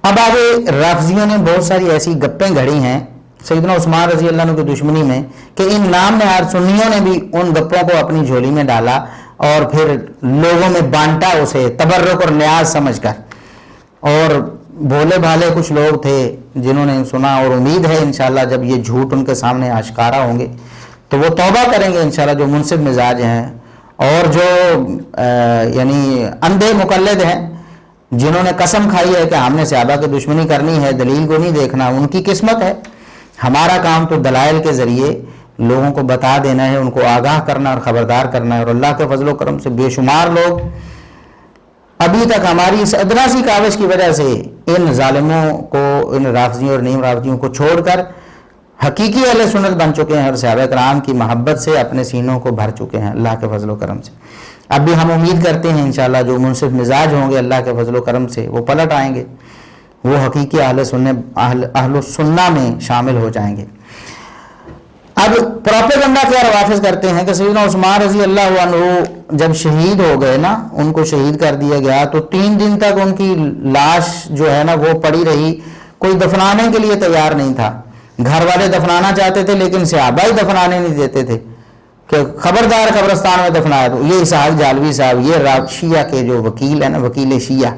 اب آگے رافضیوں نے بہت ساری ایسی گپیں گھڑی ہیں سیدنا عثمان رضی اللہ عنہ کی دشمنی میں کہ ان نام نہاد سنیوں نے بھی ان گپوں کو اپنی جھولی میں ڈالا اور پھر لوگوں میں بانٹا اسے تبرک اور نیاز سمجھ کر. اور بھولے بھالے کچھ لوگ تھے جنہوں نے سنا، اور امید ہے انشاءاللہ جب یہ جھوٹ ان کے سامنے آشکارا ہوں گے تو وہ توبہ کریں گے انشاءاللہ، جو منصف مزاج ہیں اور جو یعنی اندھے مقلد ہیں جنہوں نے قسم کھائی ہے کہ ہم نے صحابہ کی دشمنی کرنی ہے، دلیل کو نہیں دیکھنا، ان کی قسمت ہے. ہمارا کام تو دلائل کے ذریعے لوگوں کو بتا دینا ہے، ان کو آگاہ کرنا اور خبردار کرنا ہے. اور اللہ کے فضل و کرم سے بے شمار لوگ ابھی تک ہماری اس ادنا سی کاوش کی وجہ سے ان ظالموں کو، ان رافضیوں اور نیم رافضیوں کو چھوڑ کر حقیقی اہل سنت بن چکے ہیں اور صحابہ کرام کی محبت سے اپنے سینوں کو بھر چکے ہیں اللہ کے فضل و کرم سے. اب بھی ہم امید کرتے ہیں انشاءاللہ جو منصف مزاج ہوں گے اللہ کے فضل و کرم سے وہ پلٹ آئیں گے، وہ حقیقی اہل السنہ میں شامل ہو جائیں گے. اب پروپیگنڈا کیا روافظ کرتے ہیں کہ سیدنا عثمان رضی اللہ عنہ جب شہید ہو گئے نا، ان کو شہید کر دیا گیا تو 3 دن تک ان کی لاش جو ہے نا وہ پڑی رہی، کوئی دفنانے کے لیے تیار نہیں تھا. گھر والے دفنانا چاہتے تھے لیکن صحابہ ہی دفنانے نہیں دیتے تھے کہ خبردار قبرستان میں دفنایا. تو یہ اسحاق جالوی صاحب، یہ شیعہ کے جو وکیل ہیں نا، وکیل شیعہ،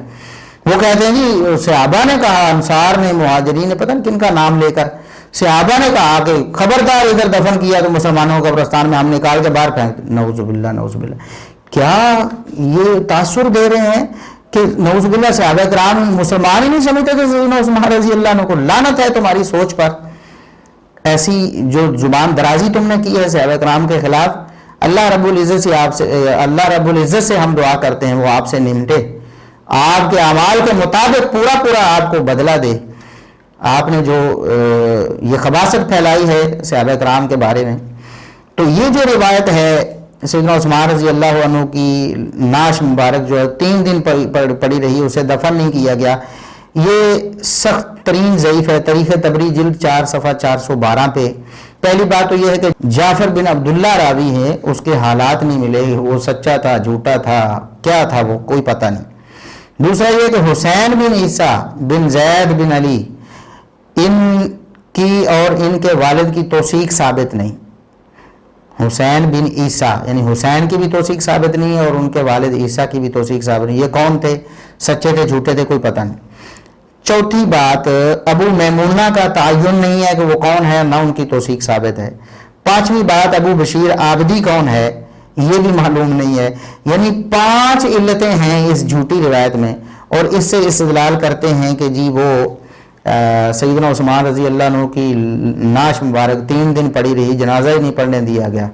وہ کہتے ہیں جی صحابہ نے کہا، انصار نے، مہاجرین نے، پتہ نہیں کن کا نام لے کر صحابہ نے کہا کہ خبردار ادھر دفن کیا تو مسلمانوں کو قبرستان میں ہم نکال کے باہر پھینک. نعوذ باللہ نعوذ باللہ. کیا یہ تاثر دے رہے ہیں کہ نعوذ باللہ صحابہ کرام مسلمان ہی نہیں سمجھتے تھے سیدنا عثمان رضی اللہ عنہ کو؟ لعنت ہے تمہاری سوچ پر. ایسی جو زبان درازی تم نے کی ہے صحابہ کرام کے خلاف، اللہ رب العزت سے ہم دعا کرتے ہیں وہ آپ سے نمٹے، آپ کے اعمال کے مطابق پورا آپ کو بدلہ دے. آپ نے جو یہ خباثت پھیلائی ہے صحابہ کرام کے بارے میں، تو یہ جو روایت ہے سیدنا عثمان رضی اللہ عنہ کی نعش مبارک جو ہے 3 دن پڑی رہی، اسے دفن نہیں کیا گیا، یہ سخت ترین ضعیف ہے. تاریخ طبری جلد 4 صفحہ 412 پہ. پہلی بات تو یہ ہے کہ جعفر بن عبداللہ راوی ہے، اس کے حالات نہیں ملے، وہ سچا تھا جھوٹا تھا کیا تھا وہ کوئی پتہ نہیں. دوسرا یہ کہ حسین بن عیسیٰ بن زید بن علی، ان کی اور ان کے والد کی توثیق ثابت نہیں. حسین بن عیسیٰ یعنی حسین کی بھی توثیق ثابت نہیں ہے اور ان کے والد عیسیٰ کی بھی توثیق ثابت نہیں. یہ کون تھے؟ سچے تھے جھوٹے تھے کوئی پتہ نہیں. چوتھی بات، ابو میمونہ کا تعین نہیں ہے کہ وہ کون ہے، نہ ان کی توثیق ثابت ہے. پانچویں بات، ابو بشیر عابدی کون ہے یہ بھی معلوم نہیں ہے. یعنی 5 علتیں ہیں اس جھوٹی روایت میں، اور اس سے استدلال کرتے ہیں کہ جی وہ سیدنا عثمان رضی اللہ عنہ کی نعش مبارک 3 دن پڑی رہی، جنازہ ہی نہیں پڑھنے دیا گیا.